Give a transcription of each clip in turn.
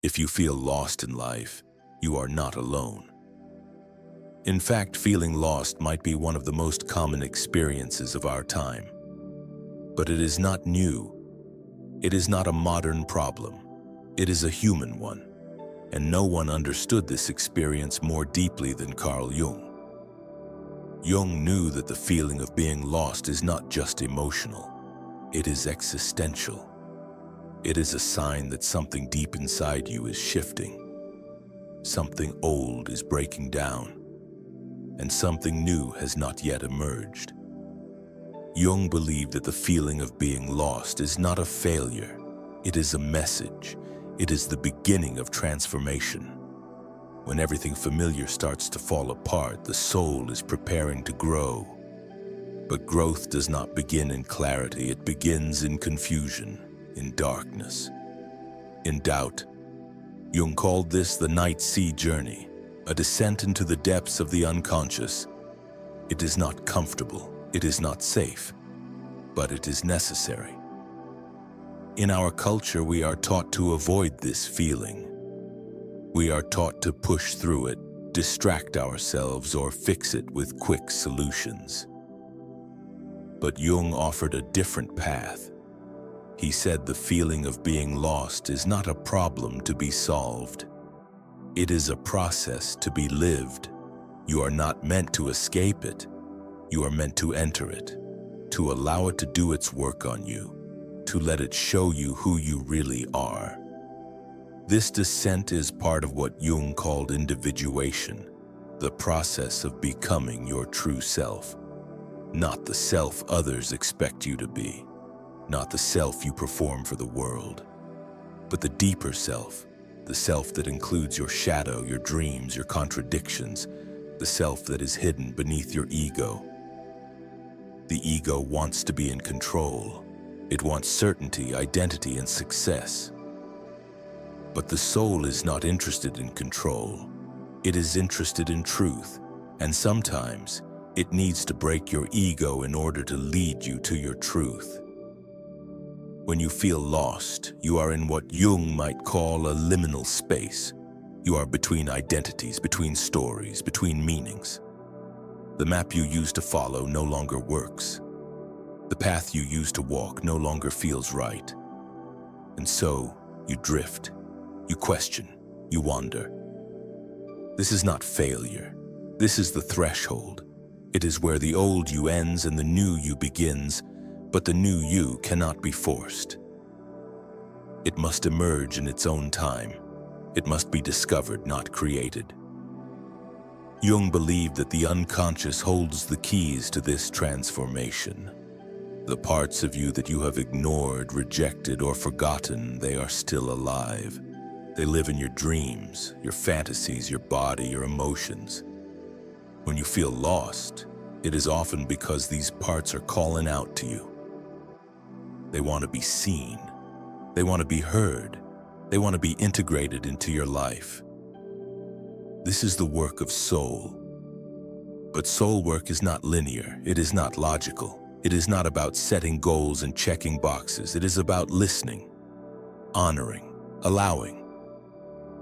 If you feel lost in life, you are not alone. In fact, feeling lost might be one of the most common experiences of our time. But it is not new. It is not a modern problem. It is a human one. And no one understood this experience more deeply than Carl Jung. Jung knew that the feeling of being lost is not just emotional. It is existential. It is a sign that something deep inside you is shifting. Something old is breaking down, and something new has not yet emerged. Jung believed that the feeling of being lost is not a failure. It is a message. It is the beginning of transformation. When everything familiar starts to fall apart, the soul is preparing to grow. But growth does not begin in clarity. It begins in confusion, in darkness, in doubt. Jung called this the night sea journey, a descent into the depths of the unconscious. It is not comfortable, it is not safe, but it is necessary. In our culture, we are taught to avoid this feeling. We are taught to push through it, distract ourselves, or fix it with quick solutions. But Jung offered a different path. He said the feeling of being lost is not a problem to be solved. It is a process to be lived. You are not meant to escape it. You are meant to enter it, to allow it to do its work on you, to let it show you who you really are. This descent is part of what Jung called individuation, the process of becoming your true self, not the self others expect you to be. Not the self you perform for the world, but the deeper self, the self that includes your shadow, your dreams, your contradictions, the self that is hidden beneath your ego. The ego wants to be in control. It wants certainty, identity, and success. But the soul is not interested in control. It is interested in truth, and sometimes it needs to break your ego in order to lead you to your truth. When you feel lost, you are in what Jung might call a liminal space. You are between identities, between stories, between meanings. The map you used to follow no longer works. The path you used to walk no longer feels right. And so, you drift, you question, you wander. This is not failure. This is the threshold. It is where the old you ends and the new you begins. But the new you cannot be forced. It must emerge in its own time. It must be discovered, not created. Jung believed that the unconscious holds the keys to this transformation. The parts of you that you have ignored, rejected, or forgotten, they are still alive. They live in your dreams, your fantasies, your body, your emotions. When you feel lost, it is often because these parts are calling out to you. They want to be seen. They want to be heard. They want to be integrated into your life. This is the work of soul. But soul work is not linear. It is not logical. It is not about setting goals and checking boxes. It is about listening, honoring, allowing.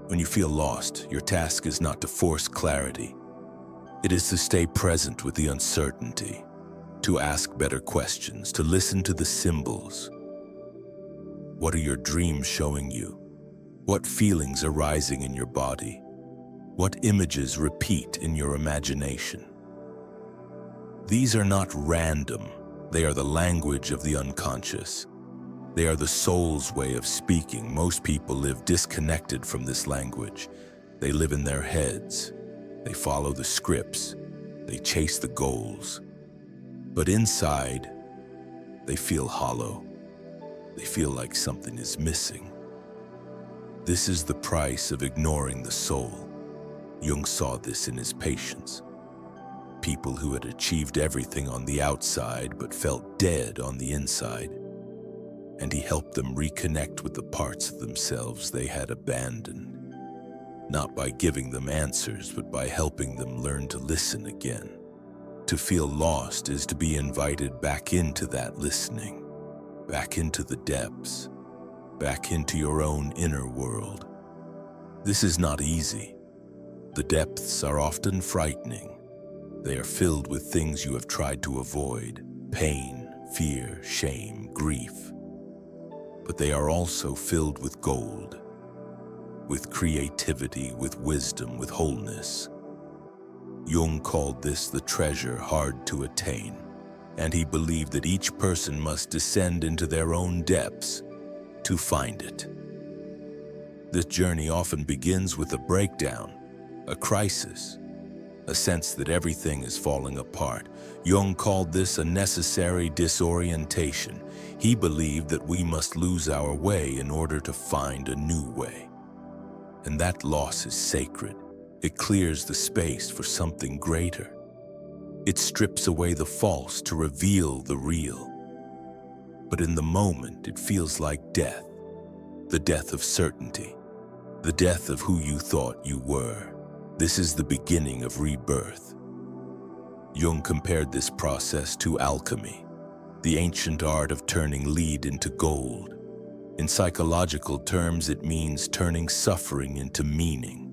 When you feel lost, your task is not to force clarity. It is to stay present with the uncertainty, to ask better questions, to listen to the symbols. What are your dreams showing you? What feelings are rising in your body? What images repeat in your imagination? These are not random. They are the language of the unconscious. They are the soul's way of speaking. Most people live disconnected from this language. They live in their heads. They follow the scripts. They chase the goals. But inside, they feel hollow. They feel like something is missing. This is the price of ignoring the soul. Jung saw this in his patients. People who had achieved everything on the outside but felt dead on the inside. And he helped them reconnect with the parts of themselves they had abandoned. Not by giving them answers, but by helping them learn to listen again. To feel lost is to be invited back into that listening, back into the depths, back into your own inner world. This is not easy. The depths are often frightening. They are filled with things you have tried to avoid: pain, fear, shame, grief. But they are also filled with gold, with creativity, with wisdom, with wholeness. Jung called this the treasure hard to attain, and he believed that each person must descend into their own depths to find it. This journey often begins with a breakdown, a crisis, a sense that everything is falling apart. Jung called this a necessary disorientation. He believed that we must lose our way in order to find a new way. And that loss is sacred. It clears the space for something greater. It strips away the false to reveal the real. But in the moment, it feels like death. The death of certainty. The death of who you thought you were. This is the beginning of rebirth. Jung compared this process to alchemy, the ancient art of turning lead into gold. In psychological terms, it means turning suffering into meaning,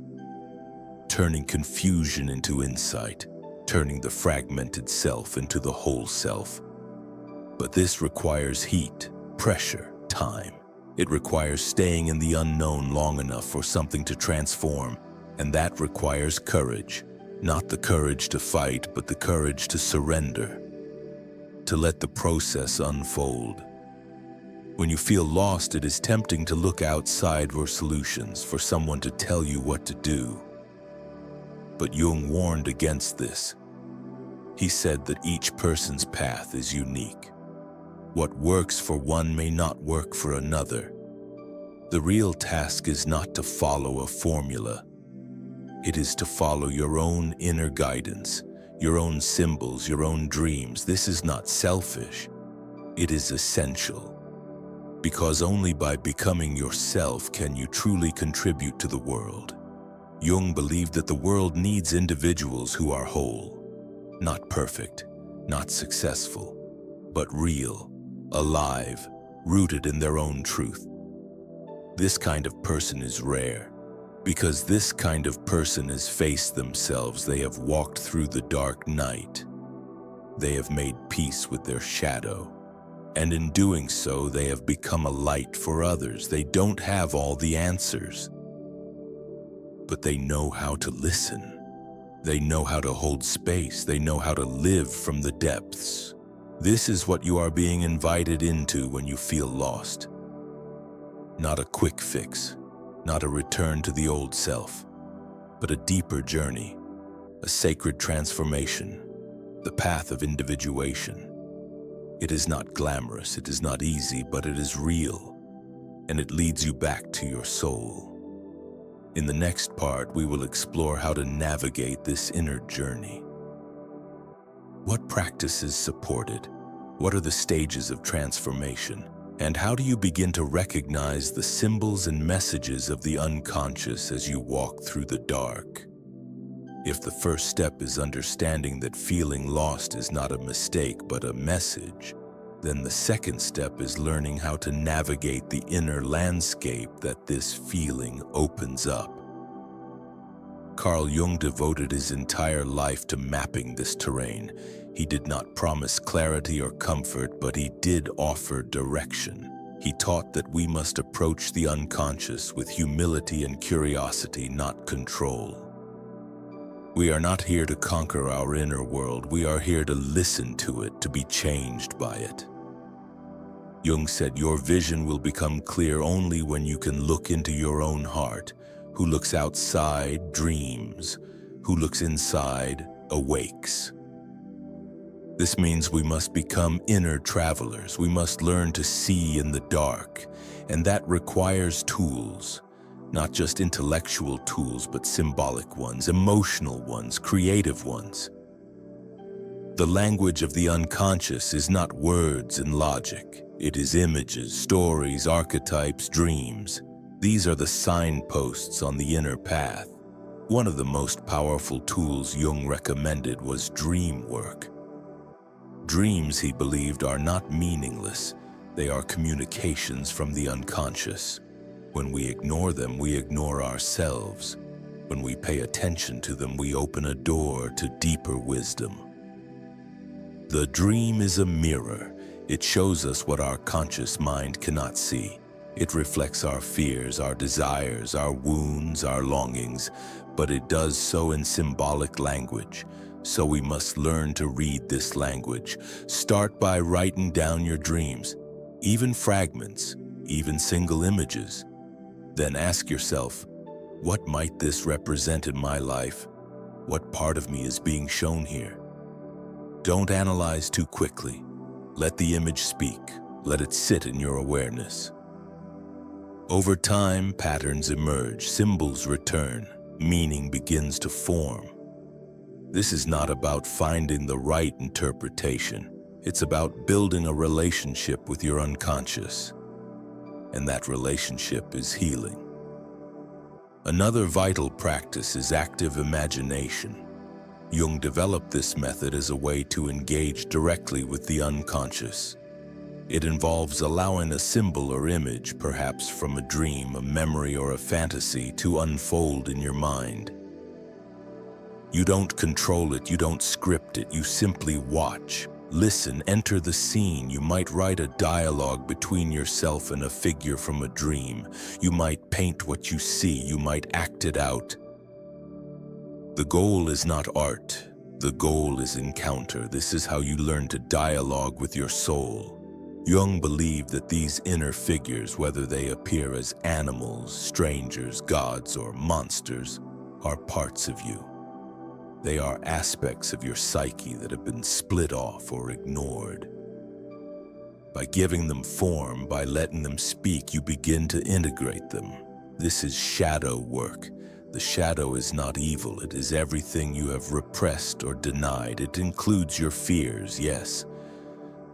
turning confusion into insight, turning the fragmented self into the whole self. But this requires heat, pressure, time. It requires staying in the unknown long enough for something to transform, and that requires courage. Not the courage to fight, but the courage to surrender, to let the process unfold. When you feel lost, it is tempting to look outside for solutions, for someone to tell you what to do. But Jung warned against this. He said that each person's path is unique. What works for one may not work for another. The real task is not to follow a formula. It is to follow your own inner guidance, your own symbols, your own dreams. This is not selfish. It is essential. Because only by becoming yourself can you truly contribute to the world. Jung believed that the world needs individuals who are whole, not perfect, not successful, but real, alive, rooted in their own truth. This kind of person is rare, because this kind of person has faced themselves. They have walked through the dark night. They have made peace with their shadow. And in doing so, they have become a light for others. They don't have all the answers, but they know how to listen. They know how to hold space. They know how to live from the depths. This is what you are being invited into when you feel lost. Not a quick fix, not a return to the old self, but a deeper journey, a sacred transformation, the path of individuation. It is not glamorous, it is not easy, but it is real, and it leads you back to your soul. In the next part, we will explore how to navigate this inner journey. What practices support it? What are the stages of transformation? And how do you begin to recognize the symbols and messages of the unconscious as you walk through the dark? If the first step is understanding that feeling lost is not a mistake but a message, then the second step is learning how to navigate the inner landscape that this feeling opens up. Carl Jung devoted his entire life to mapping this terrain. He did not promise clarity or comfort, but he did offer direction. He taught that we must approach the unconscious with humility and curiosity, not control. We are not here to conquer our inner world. We are here to listen to it, to be changed by it. Jung said, your vision will become clear only when you can look into your own heart. Who looks outside dreams. Who looks inside awakes. This means we must become inner travelers. We must learn to see in the dark, and that requires tools. Not just intellectual tools, but symbolic ones, emotional ones, creative ones. The language of the unconscious is not words and logic. It is images, stories, archetypes, dreams. These are the signposts on the inner path. One of the most powerful tools Jung recommended was dream work. Dreams, he believed, are not meaningless. They are communications from the unconscious. When we ignore them, we ignore ourselves. When we pay attention to them, we open a door to deeper wisdom. The dream is a mirror. It shows us what our conscious mind cannot see. It reflects our fears, our desires, our wounds, our longings, but it does so in symbolic language. So we must learn to read this language. Start by writing down your dreams, even fragments, even single images. Then ask yourself, what might this represent in my life? What part of me is being shown here? Don't analyze too quickly. Let the image speak. Let it sit in your awareness. Over time, patterns emerge, symbols return, meaning begins to form. This is not about finding the right interpretation. It's about building a relationship with your unconscious. And that relationship is healing. Another vital practice is active imagination. Jung developed this method as a way to engage directly with the unconscious. It involves allowing a symbol or image, perhaps from a dream, a memory, or a fantasy, to unfold in your mind. You don't control it, you don't script it, you simply watch. Listen, enter the scene. You might write a dialogue between yourself and a figure from a dream. You might paint what you see, you might act it out. The goal is not art. The goal is encounter. This is how you learn to dialogue with your soul. Jung believed that these inner figures, whether they appear as animals, strangers, gods, or monsters, are parts of you. They are aspects of your psyche that have been split off or ignored. By giving them form, by letting them speak, you begin to integrate them. This is shadow work. The shadow is not evil. It is everything you have repressed or denied. It includes your fears, yes,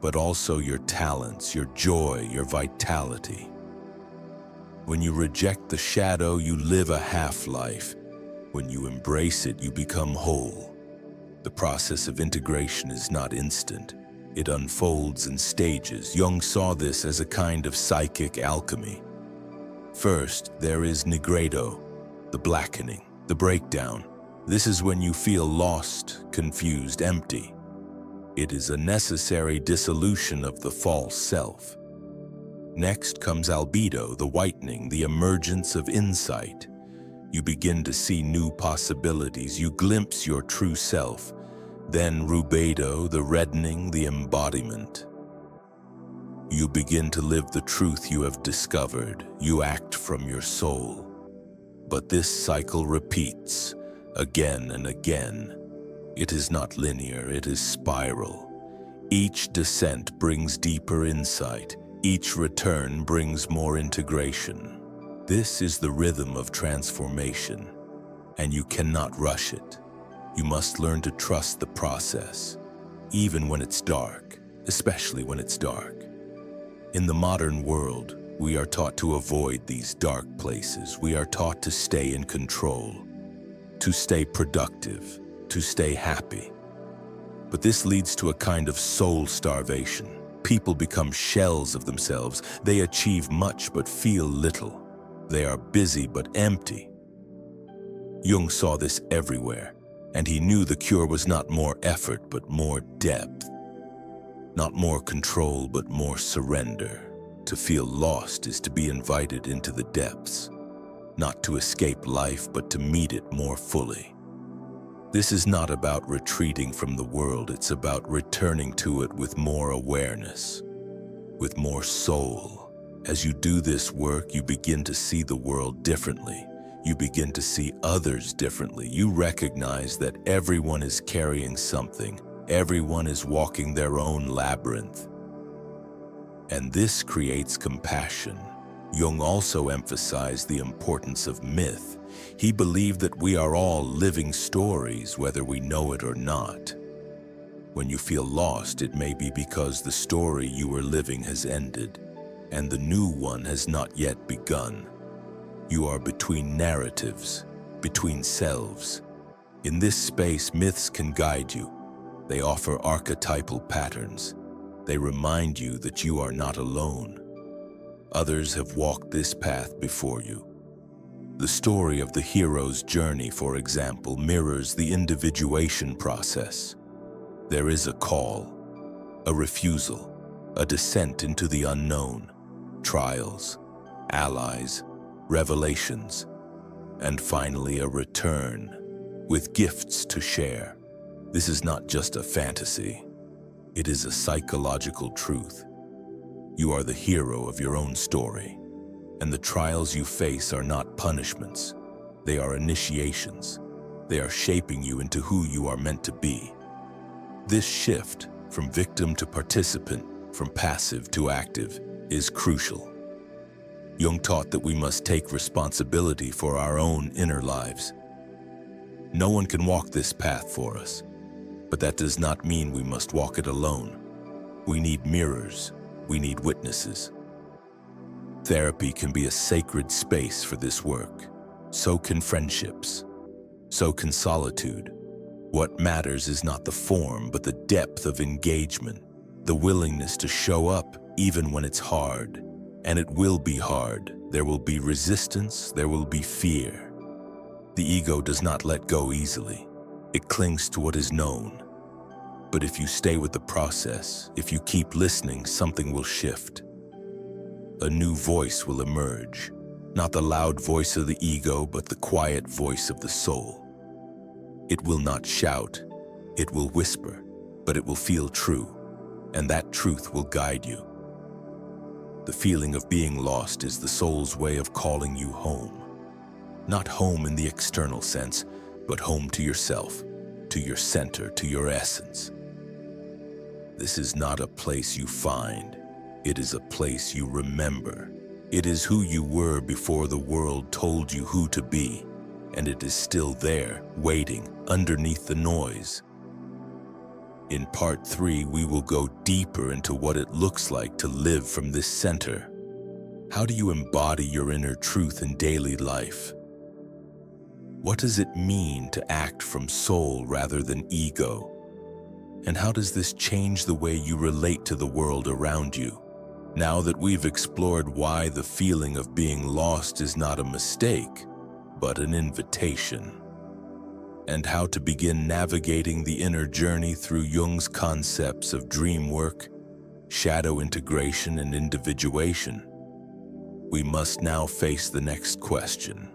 but also your talents, your joy, your vitality. When you reject the shadow, you live a half-life. When you embrace it, you become whole. The process of integration is not instant. It unfolds in stages. Jung saw this as a kind of psychic alchemy. First, there is nigredo, the blackening, the breakdown. This is when you feel lost, confused, empty. It is a necessary dissolution of the false self. Next comes albedo, the whitening, the emergence of insight. You begin to see new possibilities. You glimpse your true self. Then rubedo, the reddening, the embodiment. You begin to live the truth you have discovered. You act from your soul. But this cycle repeats again and again. It is not linear, it is spiral. Each descent brings deeper insight. Each return brings more integration. This is the rhythm of transformation, and you cannot rush it. You must learn to trust the process, even when it's dark, especially when it's dark. In the modern world, we are taught to avoid these dark places. We are taught to stay in control, to stay productive, to stay happy. But this leads to a kind of soul starvation. People become shells of themselves. They achieve much but feel little. They are busy but empty. Jung saw this everywhere, and he knew the cure was not more effort but more depth. Not more control but more surrender. To feel lost is to be invited into the depths, not to escape life but to meet it more fully. This is not about retreating from the world, it's about returning to it with more awareness, with more soul. As you do this work, you begin to see the world differently. You begin to see others differently. You recognize that everyone is carrying something. Everyone is walking their own labyrinth. And this creates compassion. Jung also emphasized the importance of myth. He believed that we are all living stories, whether we know it or not. When you feel lost, it may be because the story you were living has ended, and the new one has not yet begun. You are between narratives, between selves. In this space, myths can guide you. They offer archetypal patterns. They remind you that you are not alone. Others have walked this path before you. The story of the hero's journey, for example, mirrors the individuation process. There is a call, a refusal, a descent into the unknown, trials, allies, revelations, and finally a return with gifts to share. This is not just a fantasy. It is a psychological truth. You are the hero of your own story, and the trials you face are not punishments. They are initiations. They are shaping you into who you are meant to be. This shift from victim to participant, from passive to active, is crucial. Jung taught that we must take responsibility for our own inner lives. No one can walk this path for us, but that does not mean we must walk it alone. We need mirrors. We need witnesses. Therapy can be a sacred space for this work. So can friendships. So can solitude. What matters is not the form, but the depth of engagement, the willingness to show up even when it's hard. And it will be hard. There will be resistance. There will be fear. The ego does not let go easily. It clings to what is known. But if you stay with the process, if you keep listening, something will shift. A new voice will emerge, not the loud voice of the ego, but the quiet voice of the soul. It will not shout, it will whisper, but it will feel true, and that truth will guide you. The feeling of being lost is the soul's way of calling you home. Not home in the external sense, but home to yourself, to your center, to your essence. This is not a place you find. It is a place you remember. It is who you were before the world told you who to be, and it is still there, waiting, underneath the noise. In part 3, we will go deeper into what it looks like to live from this center. How do you embody your inner truth in daily life? What does it mean to act from soul rather than ego? And how does this change the way you relate to the world around you? Now that we've explored why the feeling of being lost is not a mistake, but an invitation, and how to begin navigating the inner journey through Jung's concepts of dream work, shadow integration, and individuation, we must now face the next question.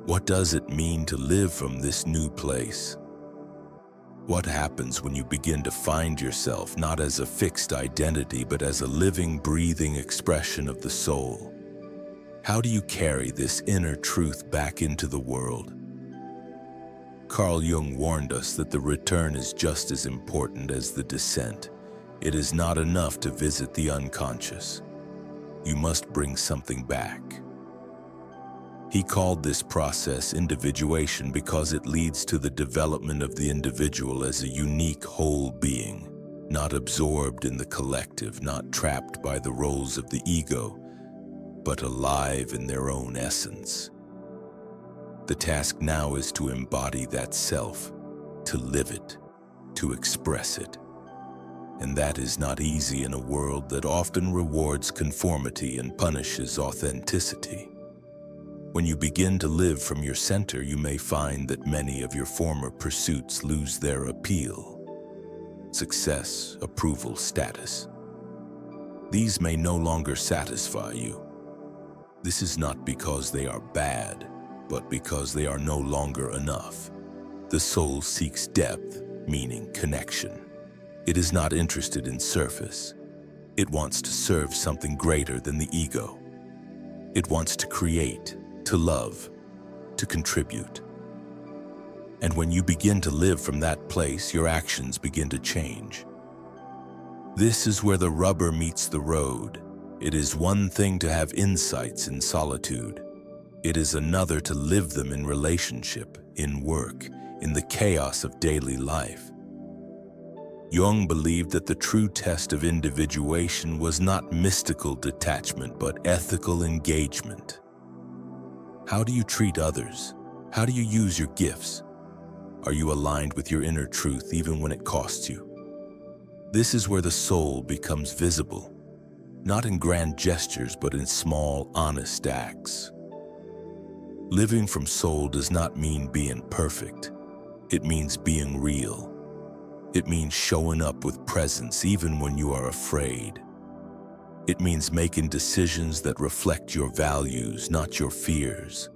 What does it mean to live from this new place? What happens when you begin to find yourself not as a fixed identity, but as a living, breathing expression of the soul? How do you carry this inner truth back into the world? Carl Jung warned us that the return is just as important as the descent. It is not enough to visit the unconscious. You must bring something back. He called this process individuation because it leads to the development of the individual as a unique whole being, not absorbed in the collective, not trapped by the roles of the ego, but alive in their own essence. The task now is to embody that self, to live it, to express it. And that is not easy in a world that often rewards conformity and punishes authenticity. When you begin to live from your center, you may find that many of your former pursuits lose their appeal. Success, approval, status. These may no longer satisfy you. This is not because they are bad, but because they are no longer enough. The soul seeks depth, meaning connection. It is not interested in surface. It wants to serve something greater than the ego. It wants to create, to love, to contribute. And when you begin to live from that place, your actions begin to change. This is where the rubber meets the road. It is one thing to have insights in solitude. It is another to live them in relationship, in work, in the chaos of daily life. Jung believed that the true test of individuation was not mystical detachment, but ethical engagement. How do you treat others? How do you use your gifts? Are you aligned with your inner truth even when it costs you? This is where the soul becomes visible. not in grand gestures, but in small, honest acts. Living from soul does not mean being perfect. It means being real. It means showing up with presence even when you are afraid. It means making decisions that reflect your values, not your fears.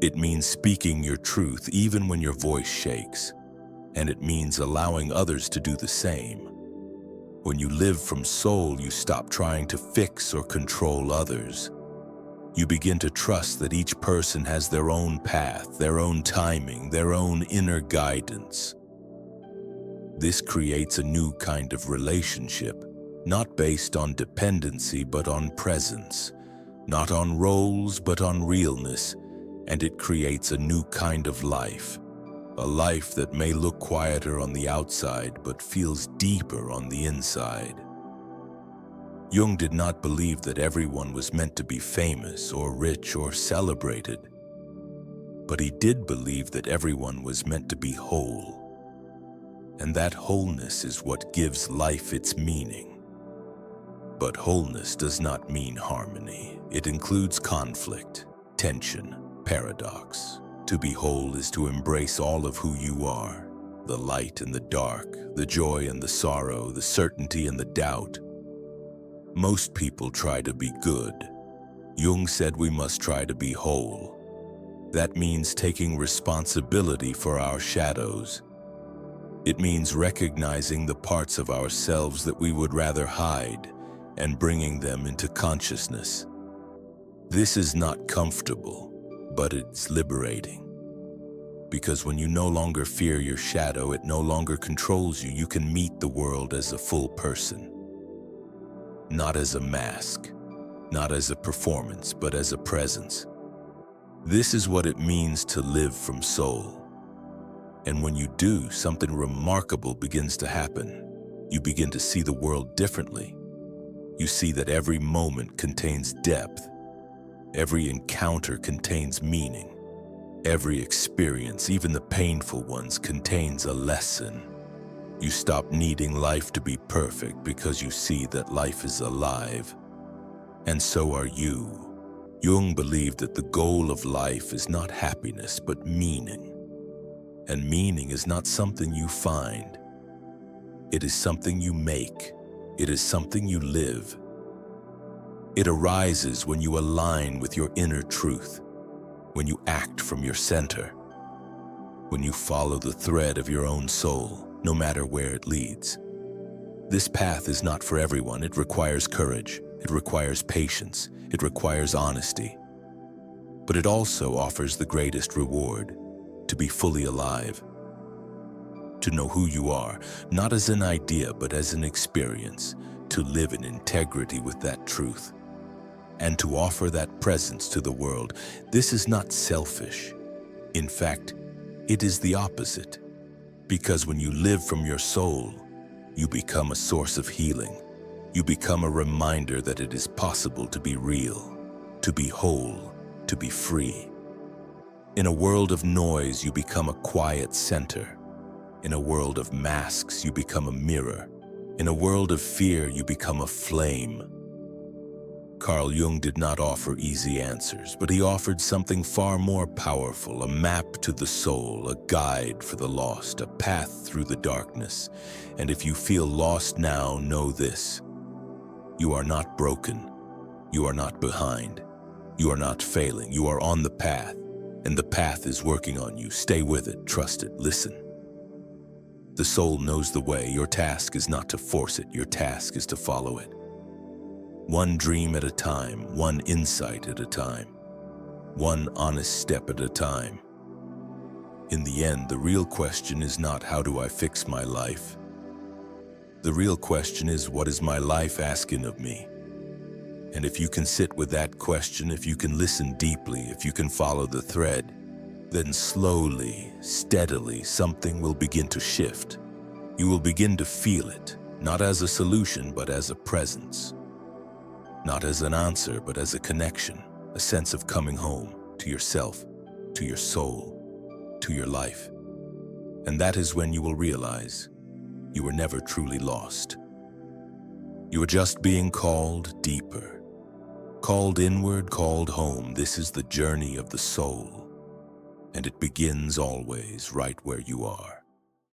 It means speaking your truth even when your voice shakes. And it means allowing others to do the same. When you live from soul, you stop trying to fix or control others. You begin to trust that each person has their own path, their own timing, their own inner guidance. This creates a new kind of relationship, not based on dependency but on presence, not on roles but on realness, and it creates a new kind of life, a life that may look quieter on the outside but feels deeper on the inside. Jung did not believe that everyone was meant to be famous or rich or celebrated, but he did believe that everyone was meant to be whole. And that wholeness is what gives life its meaning. But wholeness does not mean harmony. It includes conflict, tension, paradox. To be whole is to embrace all of who you are, the light and the dark, the joy and the sorrow, the certainty and the doubt. Most people try to be good. Jung said we must try to be whole. That means taking responsibility for our shadows. It means recognizing the parts of ourselves that we would rather hide and bringing them into consciousness. This is not comfortable, but it's liberating. Because when you no longer fear your shadow, it no longer controls you. You can meet the world as a full person. Not as a mask, not as a performance, but as a presence. This is what it means to live from soul. And when you do, something remarkable begins to happen. You begin to see the world differently. You see that every moment contains depth. Every encounter contains meaning. Every experience, even the painful ones, contains a lesson. You stop needing life to be perfect because you see that life is alive. And so are you. Jung believed that the goal of life is not happiness, but meaning. And meaning is not something you find. It is something you make. It is something you live. It arises when you align with your inner truth, when you act from your center, when you follow the thread of your own soul, no matter where it leads. This path is not for everyone. It requires courage. It requires patience. It requires honesty. But it also offers the greatest reward: to be fully alive, to know who you are, not as an idea, but as an experience, to live in integrity with that truth, and to offer that presence to the world. This is not selfish. In fact, it is the opposite. Because when you live from your soul, you become a source of healing. You become a reminder that it is possible to be real, to be whole, to be free. In a world of noise, you become a quiet center. In a world of masks, you become a mirror. In a world of fear, you become a flame. Carl Jung did not offer easy answers, but he offered something far more powerful: a map to the soul, a guide for the lost, a path through the darkness. And if you feel lost now, know this: you are not broken. You are not behind. You are not failing. You are on the path, and the path is working on you. Stay with it, trust it, listen. The soul knows the way. Your task is not to force it. Your task is to follow it. One dream at a time, one insight at a time, one honest step at a time. In the end, the real question is not how do I fix my life? The real question is, what is my life asking of me? And if you can sit with that question, if you can listen deeply, if you can follow the thread, then slowly, steadily, something will begin to shift. You will begin to feel it, not as a solution, but as a presence. Not as an answer, but as a connection, a sense of coming home to yourself, to your soul, to your life. And that is when you will realize you were never truly lost. You are just being called deeper. Called inward, called home. This is the journey of the soul, and it begins always right where you are.